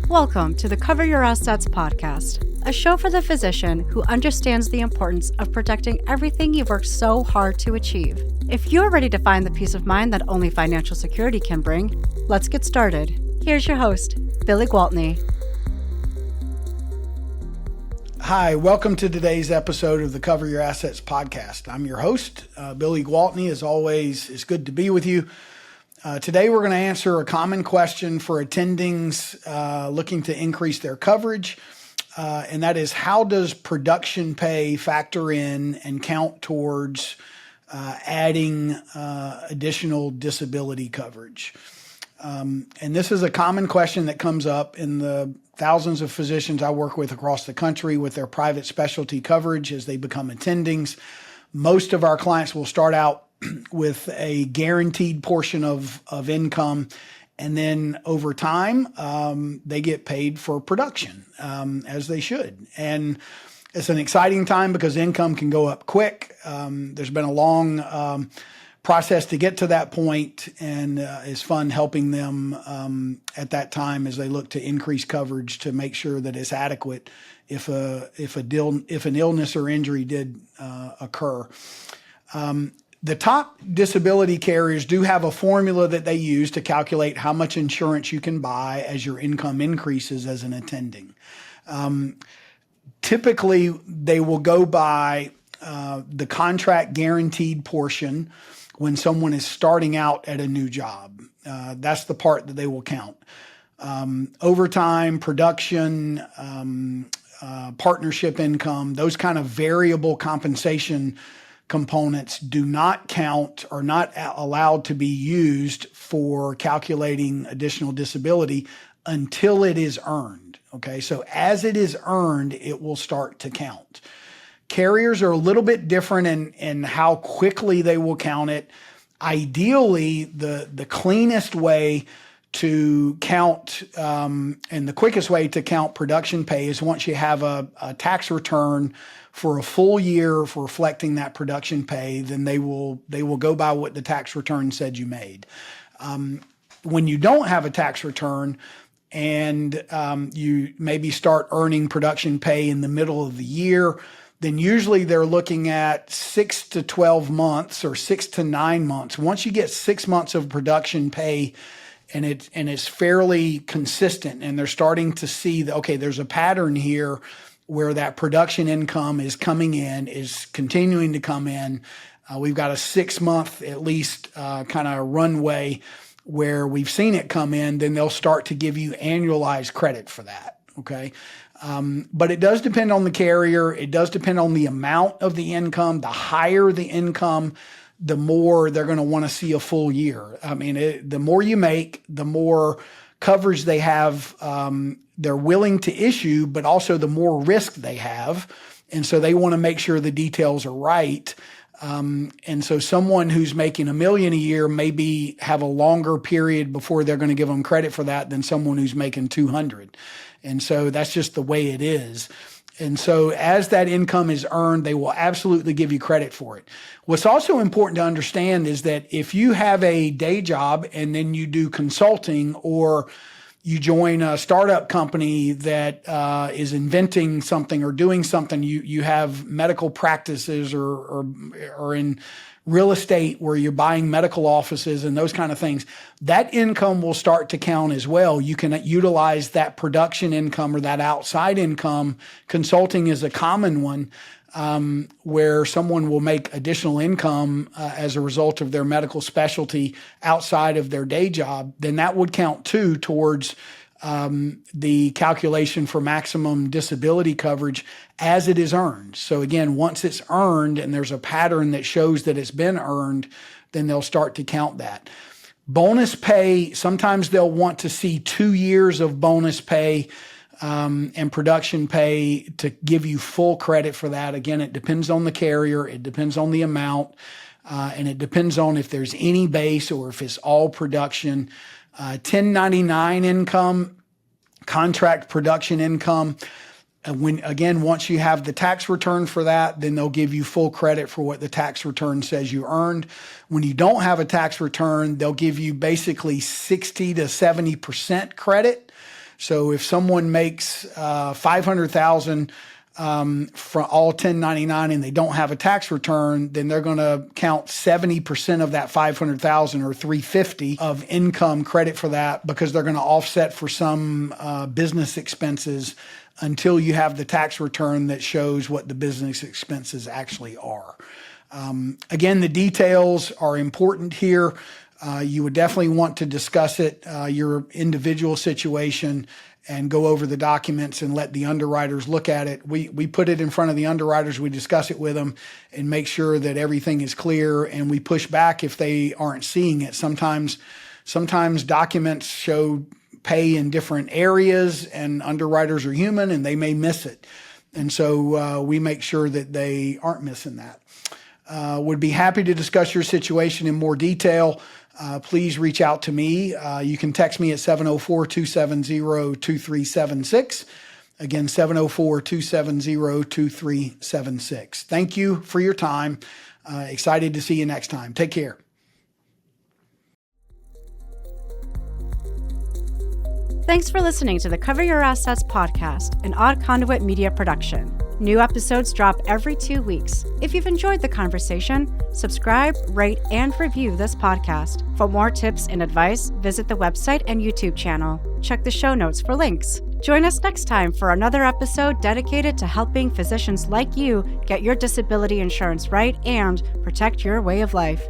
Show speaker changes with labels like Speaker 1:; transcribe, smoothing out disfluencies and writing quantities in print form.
Speaker 1: Welcome to the Cover Your Assets podcast, a show for the physician who understands the importance of protecting everything you've worked so hard to achieve. If you're ready to find the peace of mind that only financial security can bring, let's get started. Here's your host, Billy Gwaltney.
Speaker 2: Hi, welcome to today's episode of the Cover Your Assets podcast. I'm your host, Billy Gwaltney. As always, it's good to be with you. Today, we're going to answer a common question for attendings looking to increase their coverage, and that is, how does production pay factor in and count towards adding additional disability coverage? And this is a common question that comes up in the thousands of physicians I work with across the country with their private specialty coverage as they become attendings. Most of our clients will start out with a guaranteed portion of income, and then over time, they get paid for production, as they should. And it's an exciting time because income can go up quick. There's been a long process to get to that point, and it's fun helping them at that time as they look to increase coverage to make sure that it's adequate if an illness or injury did occur. The top disability carriers do have a formula that they use to calculate how much insurance you can buy as your income increases as an attending. Typically, they will go by the contract guaranteed portion when someone is starting out at a new job. That's the part that they will count. Overtime, production, partnership income, those kind of variable compensation components do not count or not allowed to be used for calculating additional disability until it is earned. Okay, so as it is earned, it will start to count. Carriers are a little bit different in how quickly they will count it. Ideally, the cleanest way to count and the quickest way to count production pay is once you have a tax return for a full year for reflecting that production pay, then they will go by what the tax return said you made. When you don't have a tax return and you maybe start earning production pay in the middle of the year, then usually they're looking at 6 to 12 months or 6 to 9 months. Once you get 6 months of production pay and it's fairly consistent and they're starting to see that, okay, there's a pattern here where that production income is coming in, is continuing to come in. We've got a 6 month at least kind of runway where we've seen it come in, then they'll start to give you annualized credit for that, okay? But it does depend on the carrier. It does depend on the amount of the income. The higher the income, the more they're going to want to see a full year. I mean, the more you make, the more coverage they have, they're willing to issue, but also the more risk they have. And so they want to make sure the details are right. And so someone who's making $1 million a year maybe have a longer period before they're going to give them credit for that than someone who's making 200. And so that's just the way it is. And so as that income is earned, they will absolutely give you credit for it. What's also important to understand is that if you have a day job and then you do consulting, or you join a startup company that is inventing something or doing something, you have medical practices or in real estate where you're buying medical offices and those kind of things, that income will start to count as well. You can utilize that production income or that outside income. Consulting is a common one where someone will make additional income as a result of their medical specialty outside of their day job. Then that would count too towards the calculation for maximum disability coverage as it is earned. So again, once it's earned and there's a pattern that shows that it's been earned, then they'll start to count that. Bonus pay, sometimes they'll want to see 2 years of bonus pay and production pay to give you full credit for that. Again, it depends on the carrier, it depends on the amount, and it depends on if there's any base or if it's all production. 1099 income, contract production income. Once you have the tax return for that, then they'll give you full credit for what the tax return says you earned. When you don't have a tax return, they'll give you basically 60 to 70% credit. So if someone makes $500,000 from all 1099 and they don't have a tax return, then they're going to count 70% of that 500,000 or 350 of income credit for that, because they're going to offset for some business expenses until you have the tax return that shows what the business expenses actually are. Again, the details are important here. You would definitely want to discuss it, your individual situation, and go over the documents and let the underwriters look at it. We put it in front of the underwriters, we discuss it with them and make sure that everything is clear, and we push back if they aren't seeing it. Sometimes documents show pay in different areas, and underwriters are human and they may miss it. And so we make sure that they aren't missing that. Would be happy to discuss your situation in more detail. Please reach out to me. You can text me at 704-270-2376. Again, 704-270-2376. Thank you for your time. Excited to see you next time. Take care.
Speaker 1: Thanks for listening to the Cover Your Assets podcast, an Odd Conduit Media production. New episodes drop every 2 weeks. If you've enjoyed the conversation, subscribe, rate, and review this podcast. For more tips and advice, visit the website and YouTube channel. Check the show notes for links. Join us next time for another episode dedicated to helping physicians like you get your disability insurance right and protect your way of life.